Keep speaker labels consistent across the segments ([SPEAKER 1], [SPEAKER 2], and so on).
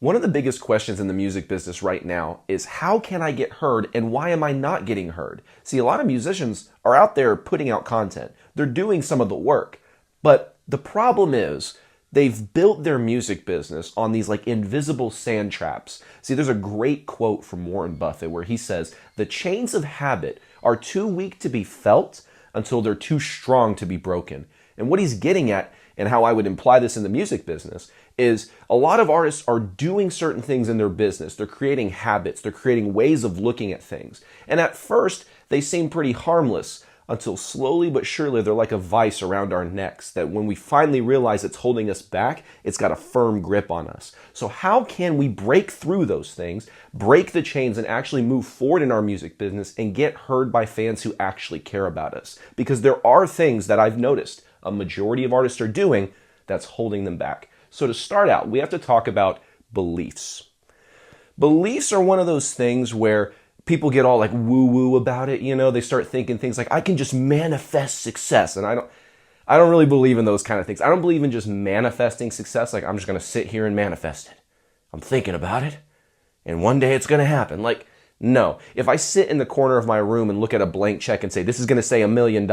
[SPEAKER 1] One of the biggest questions in the music business right now is how can I get heard and why am I not getting heard? See, a lot of musicians are out there putting out content. They're doing some of the work. But the problem is they've built their music business on these like invisible sand traps. See, there's a great quote from Warren Buffett where he says, "The chains of habit are too weak to be felt until they're too strong to be broken." And what he's getting at, and how I would imply this in the music business, is a lot of artists are doing certain things in their business. They're creating habits. They're creating ways of looking at things. And at first, they seem pretty harmless until slowly but surely they're like a vice around our necks that when we finally realize it's holding us back, it's got a firm grip on us. So how can we break through those things, break the chains, and actually move forward in our music business and get heard by fans who actually care about us? Because there are things that I've noticed a majority of artists are doing that's holding them back. So to start out, we have to talk about beliefs. Beliefs are one of those things where people get all like woo-woo about it. You know, they start thinking things like, I can just manifest success. And I don't really believe in those kind of things. I don't believe in just manifesting success. Like, I'm just going to sit here and manifest it. I'm thinking about it, and one day it's going to happen. Like, no. If I sit in the corner of my room and look at a blank check and say, this is going to say $1 million,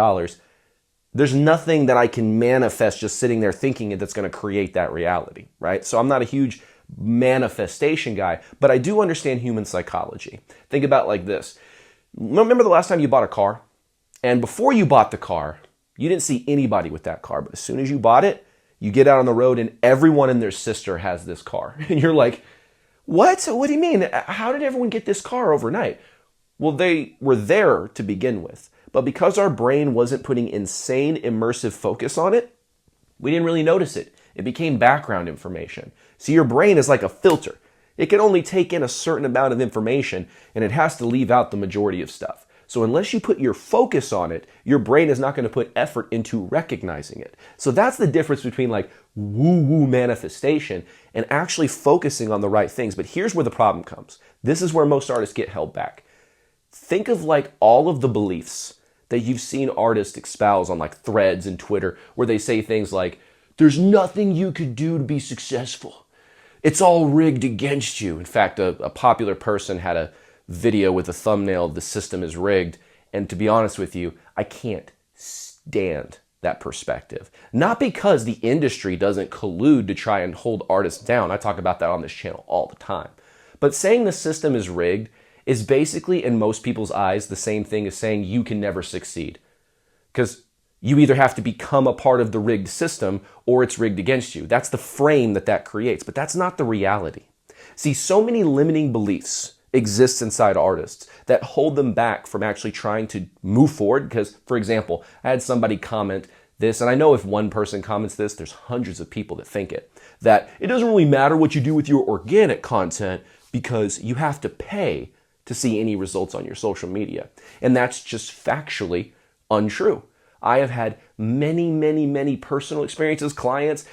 [SPEAKER 1] there's nothing that I can manifest just sitting there thinking it that's going to create that reality, right? So I'm not a huge manifestation guy, but I do understand human psychology. Think about it like this. Remember the last time you bought a car? And before you bought the car, you didn't see anybody with that car. But as soon as you bought it, you get out on the road and everyone and their sister has this car. And you're like, what? What do you mean? How did everyone get this car overnight? Well, they were there to begin with. But because our brain wasn't putting insane immersive focus on it, we didn't really notice it. It became background information. See, your brain is like a filter. It can only take in a certain amount of information, and it has to leave out the majority of stuff. So unless you put your focus on it, your brain is not going to put effort into recognizing it. So that's the difference between like woo-woo manifestation and actually focusing on the right things. But here's where the problem comes. This is where most artists get held back. Think of like all of the beliefs that you've seen artists espouse on like threads and Twitter where they say things like, there's nothing you could do to be successful. It's all rigged against you. In fact, a popular person had a video with a thumbnail, "The system is rigged." And to be honest with you, I can't stand that perspective. Not because the industry doesn't collude to try and hold artists down. I talk about that on this channel all the time. But saying the system is rigged is basically, in most people's eyes, the same thing as saying you can never succeed. Because you either have to become a part of the rigged system or it's rigged against you. That's the frame that creates, but that's not the reality. See, so many limiting beliefs exist inside artists that hold them back from actually trying to move forward. Because, for example, I had somebody comment this, and I know if one person comments this, there's hundreds of people that think it, that it doesn't really matter what you do with your organic content because you have to pay to see any results on your social media. And that's just factually untrue. I have had many personal experiences, clients,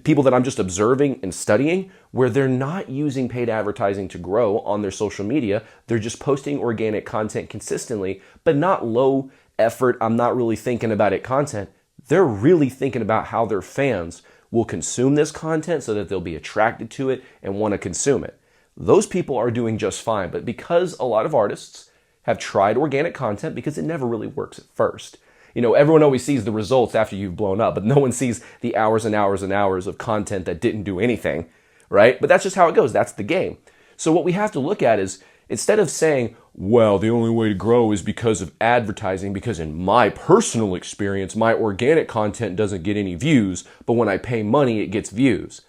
[SPEAKER 1] people that I'm just observing and studying, where they're not using paid advertising to grow on their social media. They're just posting organic content consistently, but not low effort, I'm not really thinking about it content. They're really thinking about how their fans will consume this content so that they'll be attracted to it and want to consume it. Those people are doing just fine, but because a lot of artists have tried organic content, because it never really works at first. You know, everyone always sees the results after you've blown up, but no one sees the hours and hours and hours of content that didn't do anything, right? But that's just how it goes. That's the game. So what we have to look at is, instead of saying, well, the only way to grow is because of advertising, because in my personal experience, my organic content doesn't get any views, but when I pay money, it gets views.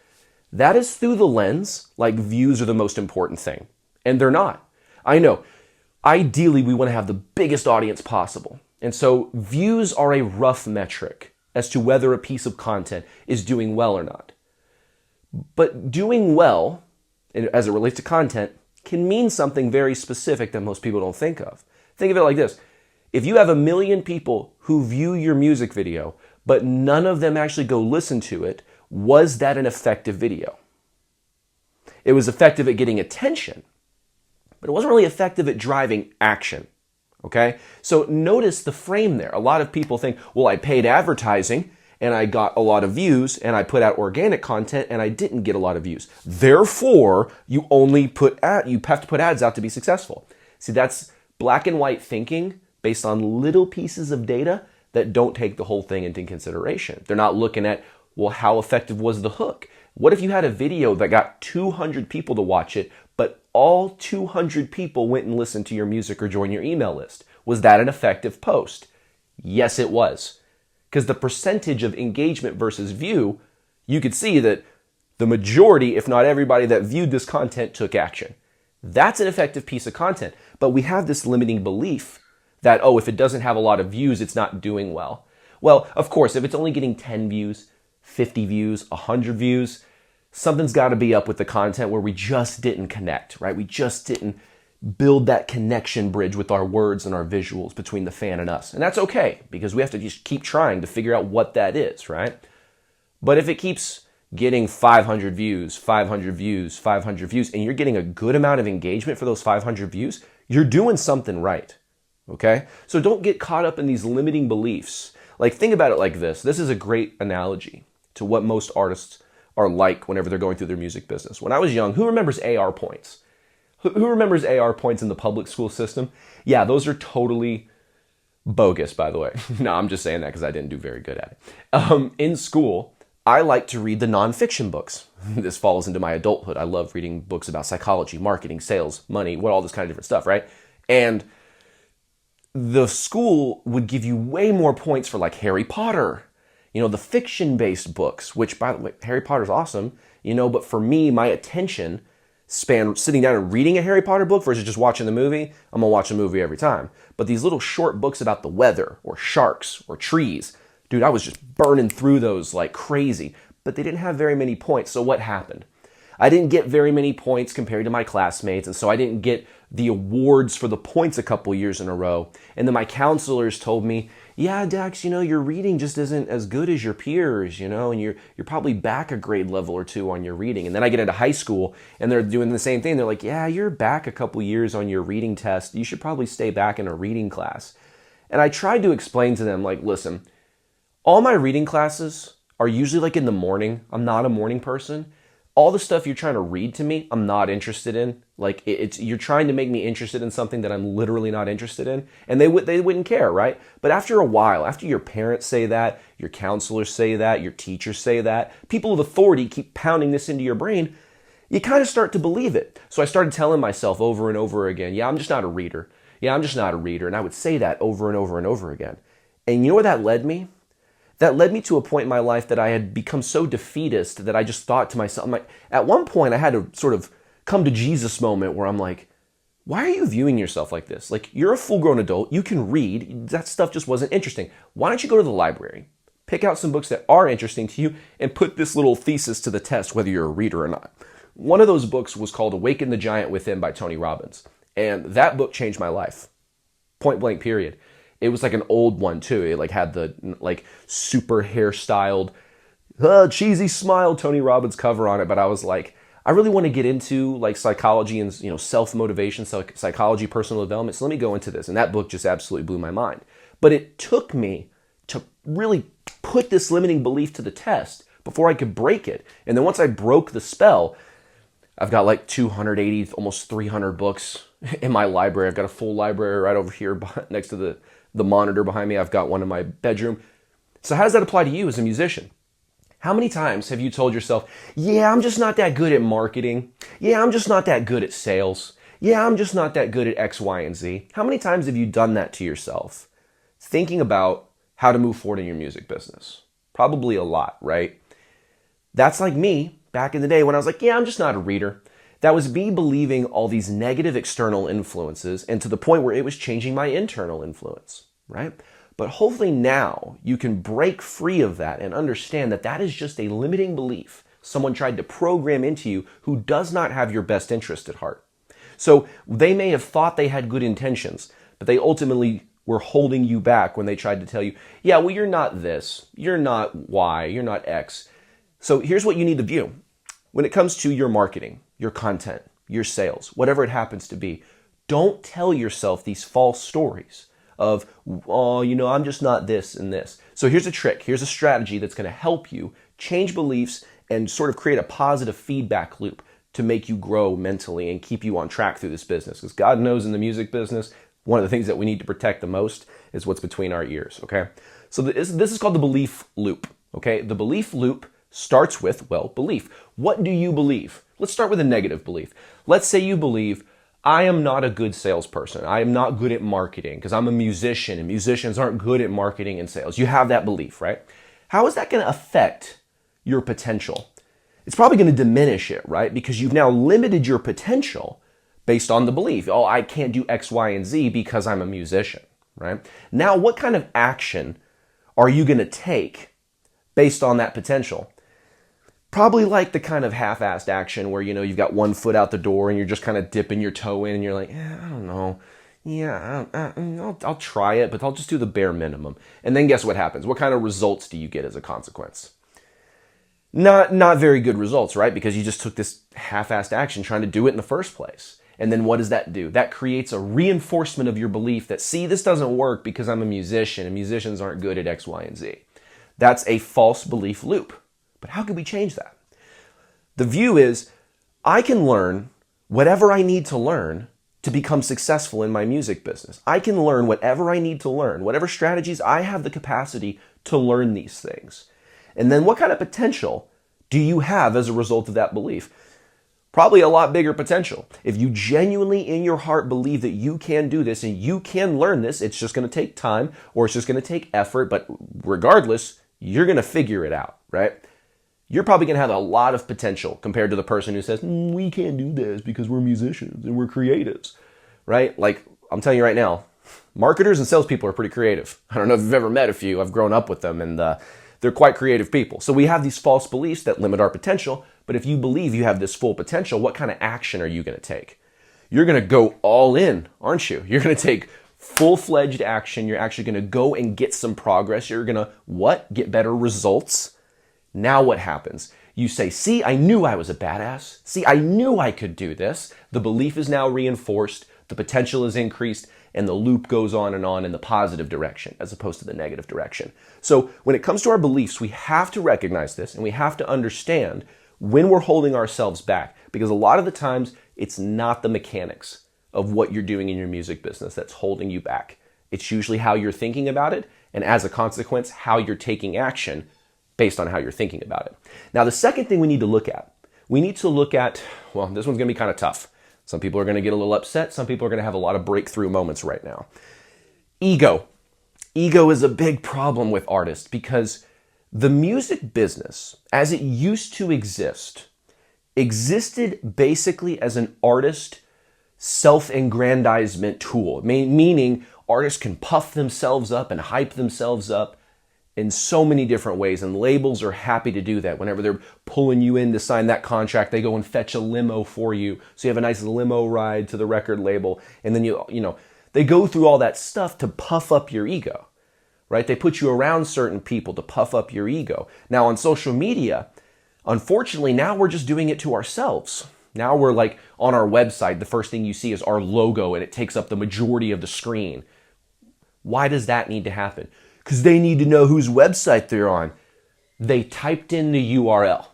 [SPEAKER 1] That is through the lens, like views are the most important thing. And they're not. I know. Ideally, we want to have the biggest audience possible. And so views are a rough metric as to whether a piece of content is doing well or not. But doing well, as it relates to content, can mean something very specific that most people don't think of. Think of it like this. If you have 1 million people who view your music video, but none of them actually go listen to it, was that an effective video? It was effective at getting attention, but it wasn't really effective at driving action. Okay? So notice the frame there. A lot of people think, well, I paid advertising and I got a lot of views, and I put out organic content and I didn't get a lot of views. Therefore, you have to put ads out to be successful. See, that's black and white thinking based on little pieces of data that don't take the whole thing into consideration. They're not looking at, well, how effective was the hook? What if you had a video that got 200 people to watch it, but all 200 people went and listened to your music or joined your email list? Was that an effective post? Yes, it was. Because the percentage of engagement versus view, you could see that the majority, if not everybody that viewed this content took action. That's an effective piece of content. But we have this limiting belief that, oh, if it doesn't have a lot of views, it's not doing well. Well, of course, if it's only getting 10 views, 50 views, 100 views, something's got to be up with the content where we just didn't connect, right? We just didn't build that connection bridge with our words and our visuals between the fan and us. And that's okay, because we have to just keep trying to figure out what that is, right? But if it keeps getting 500 views, 500 views, 500 views, and you're getting a good amount of engagement for those 500 views, you're doing something right, okay? So don't get caught up in these limiting beliefs. Like, think about it like this. This is a great analogy to what most artists are like whenever they're going through their music business. When I was young, who remembers AR points? Who remembers AR points in the public school system? Yeah, those are totally bogus, by the way. No, I'm just saying that because I didn't do very good at it. In school, I like to read the nonfiction books. This falls into my adulthood. I love reading books about psychology, marketing, sales, money, all this kind of different stuff, right? And the school would give you way more points for like Harry Potter, the fiction-based books, which, by the way, Harry Potter's awesome, but for me, my attention span sitting down and reading a Harry Potter book versus just watching the movie, I'm gonna watch a movie every time. But these little short books about the weather or sharks or trees, dude, I was just burning through those like crazy, but they didn't have very many points. So what happened? I didn't get very many points compared to my classmates, and so I didn't get the awards for the points a couple years in a row. And then my counselors told me, yeah, Dax, your reading just isn't as good as your peers, and you're probably back a grade level or two on your reading. And then I get into high school and they're doing the same thing. They're like, yeah, you're back a couple years on your reading test. You should probably stay back in a reading class. And I tried to explain to them, like, listen, all my reading classes are usually like in the morning. I'm not a morning person. All the stuff you're trying to read to me, I'm not interested in. Like, you're trying to make me interested in something that I'm literally not interested in. And they wouldn't care, right? But after a while, after your parents say that, your counselors say that, your teachers say that, people of authority keep pounding this into your brain, you kind of start to believe it. So I started telling myself over and over again, yeah, I'm just not a reader. Yeah, I'm just not a reader. And I would say that over and over and over again. And you know where that led me? That led me to a point in my life that I had become so defeatist that I just thought to myself, at one point I had a sort of come to Jesus moment where I'm like, why are you viewing yourself like this? Like, you're a full-grown adult, you can read, that stuff just wasn't interesting. Why don't you go to the library, pick out some books that are interesting to you, and put this little thesis to the test, whether you're a reader or not. One of those books was called Awaken the Giant Within by Tony Robbins. And that book changed my life. Point blank, period. It was like an old one too. It like had the like super hairstyled, cheesy smile Tony Robbins cover on it. But I was like, I really want to get into like psychology and self-motivation, psychology, personal development. So let me go into this. And that book just absolutely blew my mind. But it took me to really put this limiting belief to the test before I could break it. And then once I broke the spell, I've got like 280, almost 300 books in my library. I've got a full library right over here next to the monitor behind me. I've got one in my bedroom. So how does that apply to you as a musician? How many times have you told yourself, yeah, I'm just not that good at marketing. Yeah, I'm just not that good at sales. Yeah, I'm just not that good at X, Y, and Z. How many times have you done that to yourself? Thinking about how to move forward in your music business. Probably a lot, right? That's like me back in the day when I was like, yeah, I'm just not a reader. That was me believing all these negative external influences, and to the point where it was changing my internal influence, right? But hopefully now you can break free of that and understand that that is just a limiting belief someone tried to program into you who does not have your best interest at heart. So they may have thought they had good intentions, but they ultimately were holding you back when they tried to tell you, yeah, well, you're not this, you're not Y, you're not X. So here's what you need to view. When it comes to your marketing, your content, your sales, whatever it happens to be, don't tell yourself these false stories of, oh, I'm just not this and this. So here's a trick. Here's a strategy that's going to help you change beliefs and sort of create a positive feedback loop to make you grow mentally and keep you on track through this business. Because God knows in the music business, one of the things that we need to protect the most is what's between our ears, okay? So this is called the belief loop, okay? The belief loop starts with, belief. What do you believe? Let's start with a negative belief. Let's say you believe, I am not a good salesperson. I am not good at marketing because I'm a musician and musicians aren't good at marketing and sales. You have that belief, right? How is that going to affect your potential? It's probably going to diminish it, right? Because you've now limited your potential based on the belief. Oh, I can't do X, Y, and Z because I'm a musician, right? Now, what kind of action are you going to take based on that potential? Probably like the kind of half-assed action where, you've got one foot out the door and you're just kind of dipping your toe in and you're like, I don't know. Yeah, I'll try it, but I'll just do the bare minimum. And then guess what happens? What kind of results do you get as a consequence? Not very good results, right? Because you just took this half-assed action trying to do it in the first place. And then what does that do? That creates a reinforcement of your belief that, see, this doesn't work because I'm a musician and musicians aren't good at X, Y, and Z. That's a false belief loop. But how can we change that? The view is, I can learn whatever I need to learn to become successful in my music business. I can learn whatever I need to learn, whatever strategies I have the capacity to learn these things. And then what kind of potential do you have as a result of that belief? Probably a lot bigger potential. If you genuinely in your heart believe that you can do this and you can learn this, it's just going to take time or it's just going to take effort, but regardless, you're going to figure it out, right? You're probably going to have a lot of potential compared to the person who says, we can't do this because we're musicians and we're creatives, right? Like, I'm telling you right now, marketers and salespeople are pretty creative. I don't know if you've ever met a few. I've grown up with them and they're quite creative people. So we have these false beliefs that limit our potential. But if you believe you have this full potential, what kind of action are you going to take? You're going to go all in, aren't you? You're going to take full-fledged action. You're actually going to go and get some progress. You're going to, get better results. Now what happens? You say, see, I knew I was a badass. See, I knew I could do this. The belief is now reinforced. The potential is increased. And the loop goes on in the positive direction as opposed to the negative direction. So when it comes to our beliefs, we have to recognize this and we have to understand when we're holding ourselves back, because a lot of the times it's not the mechanics of what you're doing in your music business that's holding you back. It's usually how you're thinking about it, and as a consequence, how you're taking action based on how you're thinking about it. Now, the second thing we need to look at, this one's going to be kind of tough. Some people are going to get a little upset. Some people are going to have a lot of breakthrough moments right now. Ego. Ego is a big problem with artists because the music business, as it used to exist, existed basically as an artist self-aggrandizement tool, meaning artists can puff themselves up and hype themselves up in so many different ways, and labels are happy to do that. Whenever they're pulling you in to sign that contract, they go and fetch a limo for you, so you have a nice limo ride to the record label, and then they go through all that stuff to puff up your ego. Right? They put you around certain people to puff up your ego. Now on social media, unfortunately, now we're just doing it to ourselves. Now we're like on our website, the first thing you see is our logo and it takes up the majority of the screen. Why does that need to happen? Because they need to know whose website they're on. They typed in the URL.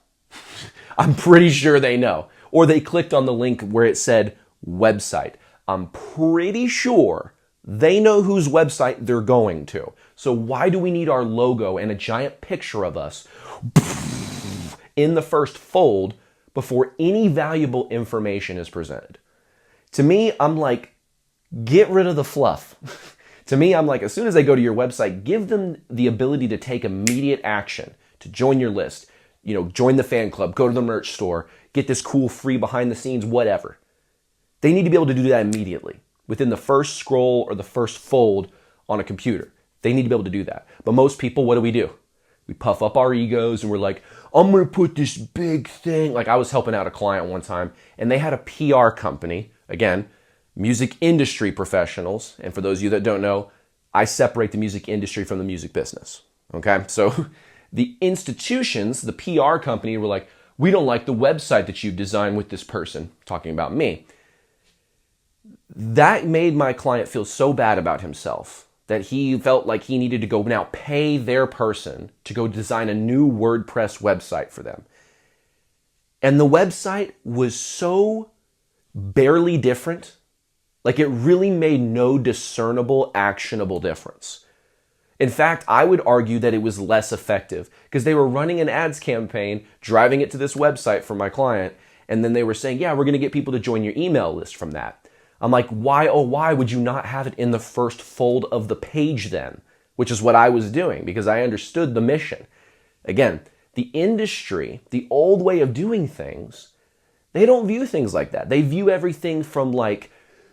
[SPEAKER 1] I'm pretty sure they know. Or they clicked on the link where it said website. I'm pretty sure they know whose website they're going to. So why do we need our logo and a giant picture of us in the first fold before any valuable information is presented? To me, I'm like, get rid of the fluff. To me, I'm like, as soon as they go to your website, give them the ability to take immediate action, to join your list, join the fan club, go to the merch store, get this cool free behind the scenes, whatever. They need to be able to do that immediately within the first scroll or the first fold on a computer. They need to be able to do that. But most people, what do? We puff up our egos and we're like, I'm going to put this big thing. Like I was helping out a client one time and they had a PR company, again, music industry professionals. And for those of you that don't know, I separate the music industry from the music business. Okay. So the institutions, the PR company were like, we don't like the website that you've designed with this person, talking about me. That made my client feel so bad about himself that he felt like he needed to go now pay their person to go design a new WordPress website for them. And the website was so barely different, like it really made no discernible, actionable difference. In fact, I would argue that it was less effective because they were running an ads campaign, driving it to this website for my client, and then they were saying, yeah, we're going to get people to join your email list from that. I'm like, why, oh, why would you not have it in the first fold of the page then? Which is what I was doing because I understood the mission. Again, the industry, the old way of doing things, they don't view things like that. They view everything from like,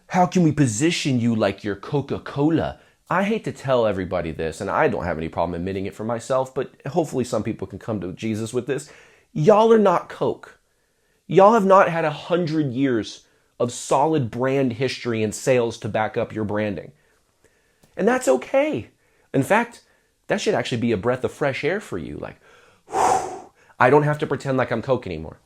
[SPEAKER 1] how can we position you like you're Coca-Cola? I hate to tell everybody this, and I don't have any problem admitting it for myself, but hopefully some people can come to Jesus with this. Y'all are not Coke. Y'all have not had 100 years of solid brand history and sales to back up your branding. And that's okay. In fact, that should actually be a breath of fresh air for you. Like, whew, I don't have to pretend like I'm Coke anymore.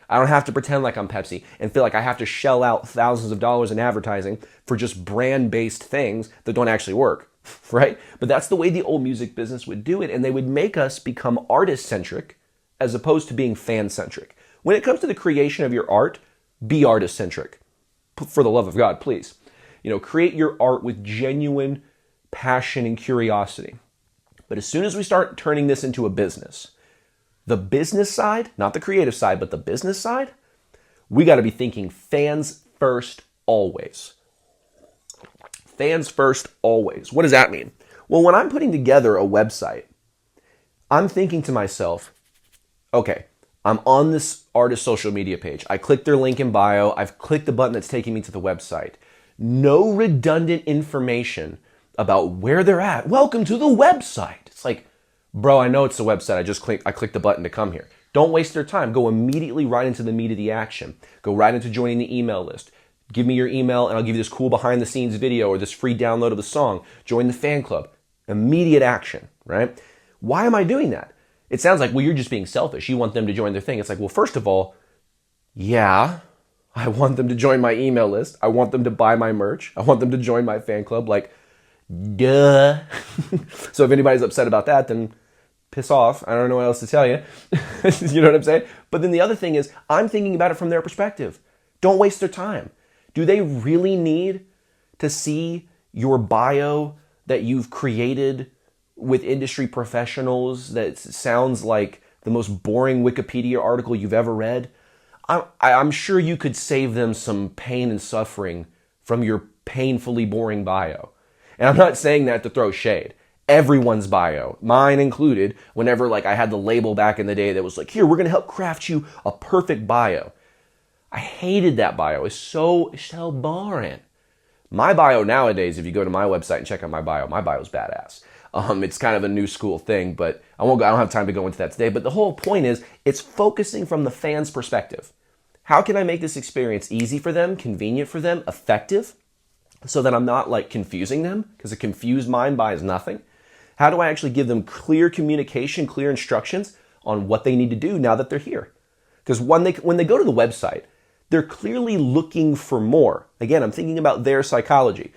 [SPEAKER 1] I don't have to pretend like I'm Pepsi and feel like I have to shell out thousands of dollars in advertising for just brand-based things that don't actually work, right? But that's the way the old music business would do it, and they would make us become artist-centric as opposed to being fan-centric. When it comes to the creation of your art, be artist-centric. For the love of God, please. Create your art with genuine passion and curiosity. But as soon as we start turning this into a business, the business side, not the creative side, but the business side, we got to be thinking fans first always. Fans first always. What does that mean? Well, when I'm putting together a website, I'm thinking to myself, okay, I'm on this artist social media page. I click their link in bio. I've clicked the button that's taking me to the website. No redundant information about where they're at. Welcome to the website. It's like, bro, I know it's the website. I clicked the button to come here. Don't waste their time. Go immediately right into the meat of the action. Go right into joining the email list. Give me your email and I'll give you this cool behind the scenes video or this free download of the song. Join the fan club. Immediate action, right? Why am I doing that? It sounds like, well, you're just being selfish. You want them to join their thing. It's like, well, first of all, yeah, I want them to join my email list. I want them to buy my merch. I want them to join my fan club. Like, duh. So if anybody's upset about that, then piss off. I don't know what else to tell you. You know what I'm saying? But then the other thing is, I'm thinking about it from their perspective. Don't waste their time. Do they really need to see your bio that you've created with industry professionals that sounds like the most boring Wikipedia article you've ever read? I'm sure you could save them some pain and suffering from your painfully boring bio. And I'm not saying that to throw shade. Everyone's bio, mine included, whenever I had the label back in the day that was like, here, we're going to help craft you a perfect bio. I hated that bio. It's so boring. My bio nowadays, if you go to my website and check out my bio's badass. It's kind of a new school thing, but I don't have time to go into that today. But the whole point is, it's focusing from the fan's perspective. How can I make this experience easy for them, convenient for them, effective, so that I'm not confusing them? Because a confused mind buys nothing. How do I actually give them clear communication, clear instructions on what they need to do now that they're here? Because when they go to the website, they're clearly looking for more. Again, I'm thinking about their psychology.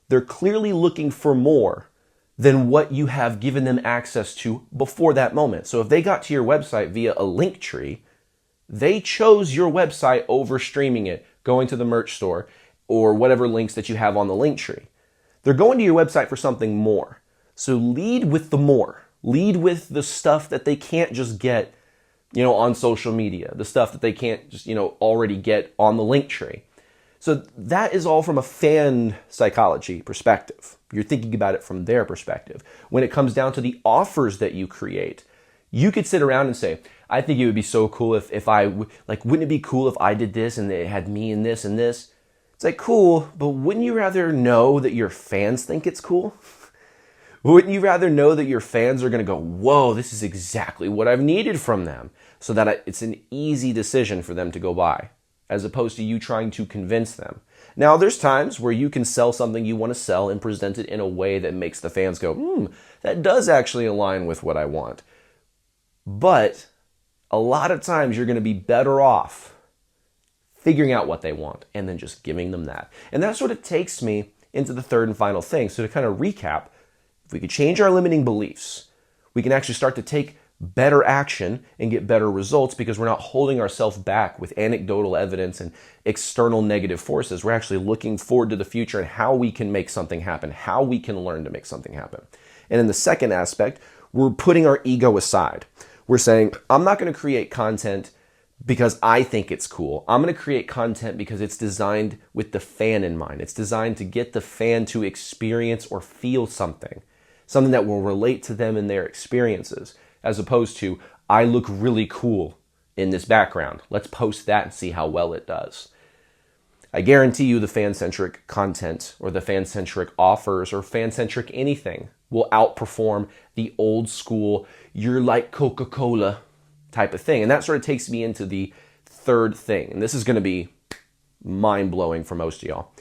[SPEAKER 1] They're clearly looking for more than what you have given them access to before that moment. So if they got to your website via a link tree, they chose your website over streaming it, going to the merch store, or whatever links that you have on the link tree. They're going to your website for something more. So lead with the more. Lead with the stuff that they can't just get, on social media, the stuff that they can't just, already get on the link tree. So that is all from a fan psychology perspective. You're thinking about it from their perspective. When it comes down to the offers that you create, you could sit around and say, I think it would be so cool if I, wouldn't it be cool if I did this and it had me and this and this? It's cool, but wouldn't you rather know that your fans think it's cool? Wouldn't you rather know that your fans are going to go, whoa, this is exactly what I've needed from them, so that it's an easy decision for them to go buy, as opposed to you trying to convince them. Now, there's times where you can sell something you want to sell and present it in a way that makes the fans go, that does actually align with what I want. But a lot of times you're going to be better off figuring out what they want and then just giving them that. And that's what it takes me into the third and final thing. So to kind of recap, if we could change our limiting beliefs, we can actually start to take better action and get better results because we're not holding ourselves back with anecdotal evidence and external negative forces. We're actually looking forward to the future and how we can make something happen, how we can learn to make something happen. And in the second aspect, we're putting our ego aside. We're saying, I'm not going to create content because I think it's cool. I'm going to create content because it's designed with the fan in mind. It's designed to get the fan to experience or feel something that will relate to them and their experiences, as opposed to, I look really cool in this background. Let's post that and see how well it does. I guarantee you the fan-centric content or the fan-centric offers or fan-centric anything will outperform the old school, you're like Coca-Cola type of thing. And that sort of takes me into the third thing. And this is going to be mind-blowing for most of y'all.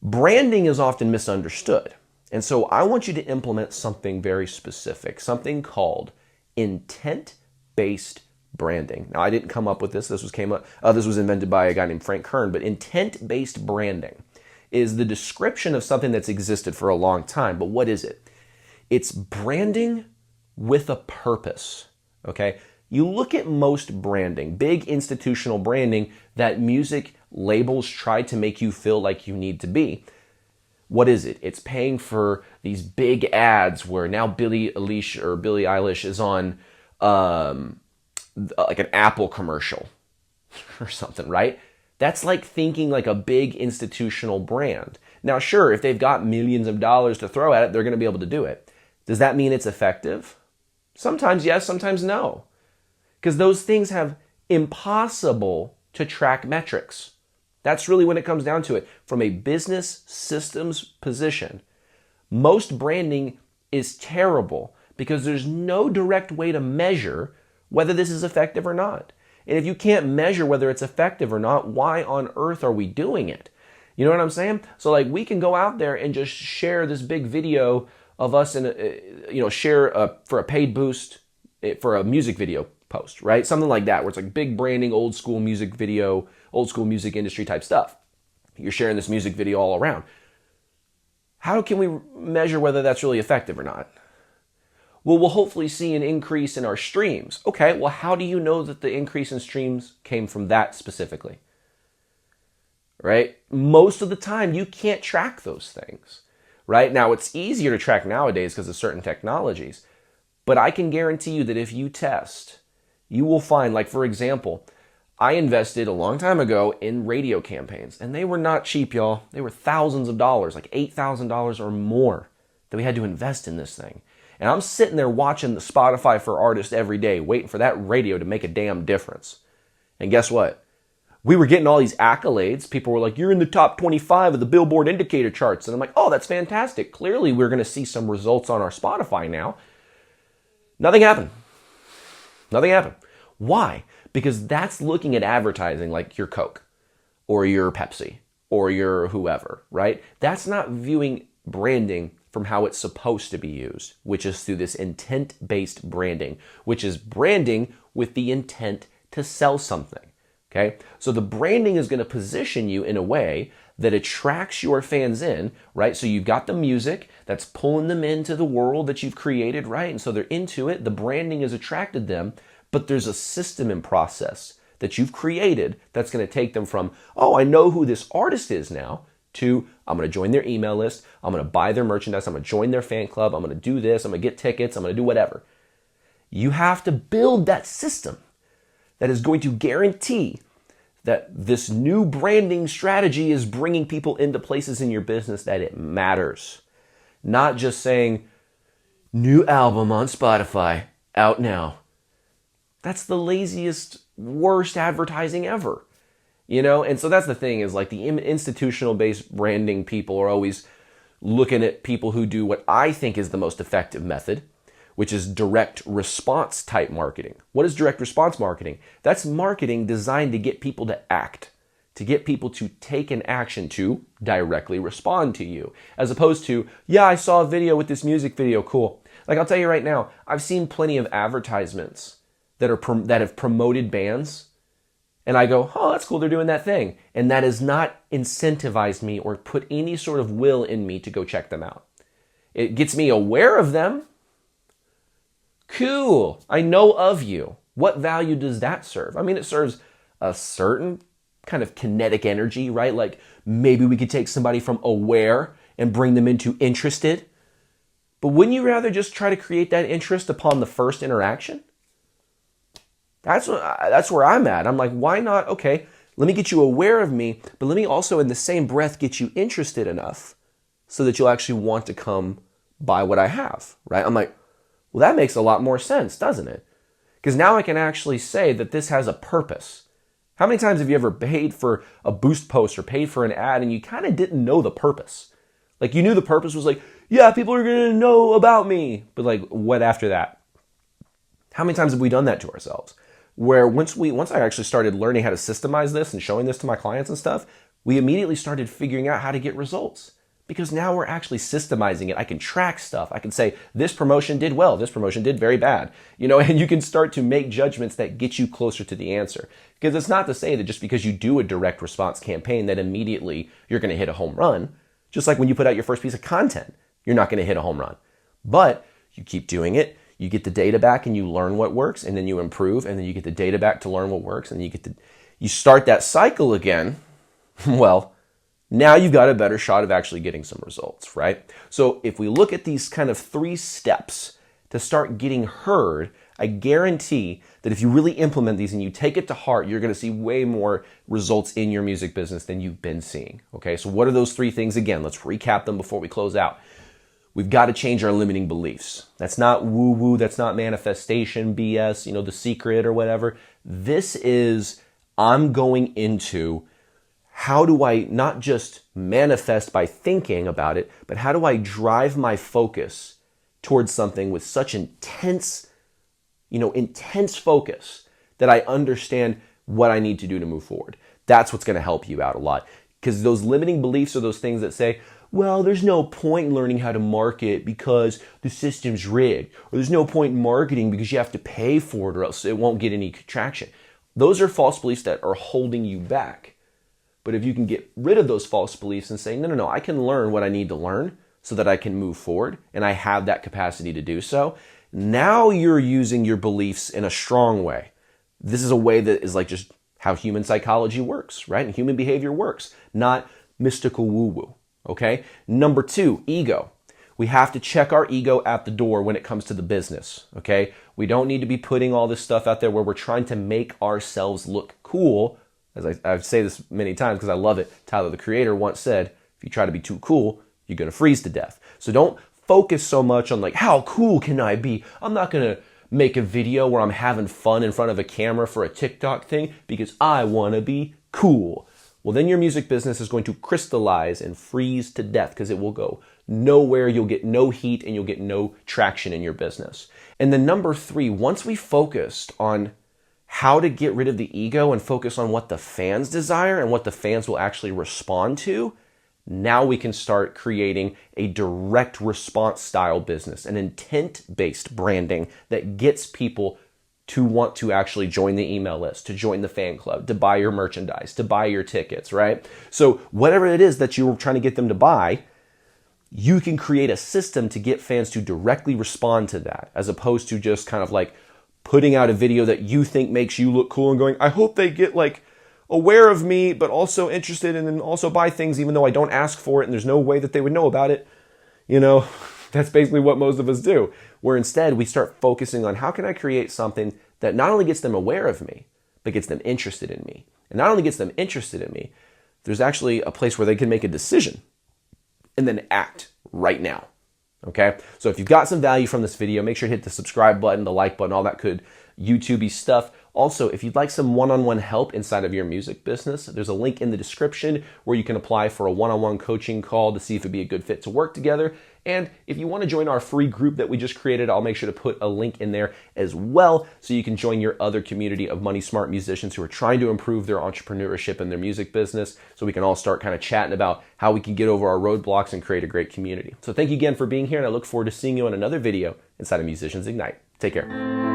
[SPEAKER 1] Branding is often misunderstood. And so I want you to implement something very specific, something called intent-based branding. Now, I didn't come up with this. This was invented by a guy named Frank Kern. But intent-based branding is the description of something that's existed for a long time. But what is it? It's branding with a purpose. Okay? You look at most branding, big institutional branding that music labels try to make you feel like you need to be. What is it? It's paying for these big ads where now Billie Eilish is on like an Apple commercial or something, right? That's like thinking like a big institutional brand. Now, sure, if they've got millions of dollars to throw at it, they're going to be able to do it. Does that mean it's effective? Sometimes yes, sometimes no. Because those things have impossible to track metrics. That's really when it comes down to it. From a business systems position, most branding is terrible because there's no direct way to measure whether this is effective or not. And if you can't measure whether it's effective or not, why on earth are we doing it? You know what I'm saying? So like we can go out there and just share this big video of us and share for a paid boost for a music video post, right? Something like that, where it's like big branding, old school music video, old school music industry type stuff. You're sharing this music video all around. How can we measure whether that's really effective or not? Well, we'll hopefully see an increase in our streams. Okay, well, how do you know that the increase in streams came from that specifically? Right? Most of the time, you can't track those things. Right? Now, it's easier to track nowadays because of certain technologies. But I can guarantee you that if you test, you will find, like, for example, I invested a long time ago in radio campaigns, and they were not cheap, y'all. They were thousands of dollars, like $8,000 or more that we had to invest in this thing. And I'm sitting there watching the Spotify for Artists every day, waiting for that radio to make a damn difference. And guess what? We were getting all these accolades. People were like, you're in the top 25 of the Billboard indicator charts. And I'm like, oh, that's fantastic. Clearly, we're going to see some results on our Spotify now. Nothing happened. Nothing happened. Why? Because that's looking at advertising like your Coke or your Pepsi or your whoever, right? That's not viewing branding from how it's supposed to be used, which is through this intent-based branding, which is branding with the intent to sell something, okay? So the branding is going to position you in a way that attracts your fans in, right? So you've got the music that's pulling them into the world that you've created, right? And so they're into it. The branding has attracted them, but there's a system and process that you've created that's going to take them from, oh, I know who this artist is now, to I'm going to join their email list, I'm going to buy their merchandise, I'm going to join their fan club, I'm going to do this, I'm going to get tickets, I'm going to do whatever. You have to build that system that is going to guarantee that this new branding strategy is bringing people into places in your business that it matters. Not just saying, new album on Spotify, out now. That's the laziest, worst advertising ever. You know, and so that's the thing is like the institutional-based branding people are always looking at people who do what I think is the most effective method, which is direct response type marketing. What is direct response marketing? That's marketing designed to get people to act, to get people to take an action to directly respond to you, as opposed to, yeah, I saw a video with this music video, cool. Like I'll tell you right now, I've seen plenty of advertisements that have promoted bands, And I go, oh, that's cool, they're doing that thing. And that has not incentivized me or put any sort of will in me to go check them out. It gets me aware of them. Cool, I know of you. What value does that serve? I mean, it serves a certain kind of kinetic energy, right? Like maybe we could take somebody from aware and bring them into interested. But wouldn't you rather just try to create that interest upon the first interaction? That's where I'm at. I'm like, why not? Okay, let me get you aware of me, but let me also in the same breath get you interested enough so that you'll actually want to come buy what I have, right? I'm like, well, that makes a lot more sense, doesn't it? Because now I can actually say that this has a purpose. How many times have you ever paid for a boost post or paid for an ad and you kind of didn't know the purpose? Like you knew the purpose was like, yeah, people are going to know about me. But like, what after that? How many times have we done that to ourselves? Where once I actually started learning how to systemize this and showing this to my clients and stuff, we immediately started figuring out how to get results. Because now we're actually systemizing it. I can track stuff. I can say, this promotion did well, this promotion did very bad. And you can start to make judgments that get you closer to the answer. Because it's not to say that just because you do a direct response campaign that immediately you're going to hit a home run. Just like when you put out your first piece of content, you're not going to hit a home run. But you keep doing it. You get the data back and you learn what works, and then you improve, and then you get the data back to learn what works, and you start that cycle again. Well, now you've got a better shot of actually getting some results, right? So if we look at these kind of 3 steps to start getting heard, I guarantee that if you really implement these and you take it to heart, you're going to see way more results in your music business than you've been seeing. Okay, so what are those 3 things again? Let's recap them before we close out. We've got to change our limiting beliefs. That's not woo-woo. That's not manifestation BS, The Secret or whatever. This is, I'm going into how do I not just manifest by thinking about it, but how do I drive my focus towards something with such intense focus that I understand what I need to do to move forward. That's what's going to help you out a lot. Because those limiting beliefs are those things that say, well, there's no point in learning how to market because the system's rigged. Or there's no point in marketing because you have to pay for it or else it won't get any traction. Those are false beliefs that are holding you back. But if you can get rid of those false beliefs and say, no, I can learn what I need to learn so that I can move forward and I have that capacity to do so. Now you're using your beliefs in a strong way. This is a way that is like just how human psychology works, right? And human behavior works, not mystical woo-woo. Okay. Number 2, ego. We have to check our ego at the door when it comes to the business. Okay. We don't need to be putting all this stuff out there where we're trying to make ourselves look cool. As I say this many times because I love it. Tyler, the Creator, once said, if you try to be too cool, you're going to freeze to death. So don't focus so much on like, how cool can I be? I'm not going to make a video where I'm having fun in front of a camera for a TikTok thing because I want to be cool. Well, then your music business is going to crystallize and freeze to death because it will go nowhere. You'll get no heat and you'll get no traction in your business. And then number 3, once we focused on how to get rid of the ego and focus on what the fans desire and what the fans will actually respond to, now we can start creating a direct response style business, an intent-based branding that gets people to want to actually join the email list, to join the fan club, to buy your merchandise, to buy your tickets, right? So whatever it is that you're trying to get them to buy, you can create a system to get fans to directly respond to that, as opposed to just kind of like putting out a video that you think makes you look cool and going, I hope they get like aware of me, but also interested and then also buy things even though I don't ask for it and there's no way that they would know about it. That's basically what most of us do. Where instead we start focusing on how can I create something that not only gets them aware of me, but gets them interested in me. And not only gets them interested in me, there's actually a place where they can make a decision and then act right now. Okay? So if you've got some value from this video, make sure to hit the subscribe button, the like button, all that good YouTube-y stuff. Also, if you'd like some one-on-one help inside of your music business, there's a link in the description where you can apply for a one-on-one coaching call to see if it'd be a good fit to work together. And if you want to join our free group that we just created, I'll make sure to put a link in there as well so you can join your other community of money smart musicians who are trying to improve their entrepreneurship and their music business so we can all start kind of chatting about how we can get over our roadblocks and create a great community. So thank you again for being here, and I look forward to seeing you on another video inside of Musicians Ignite. Take care.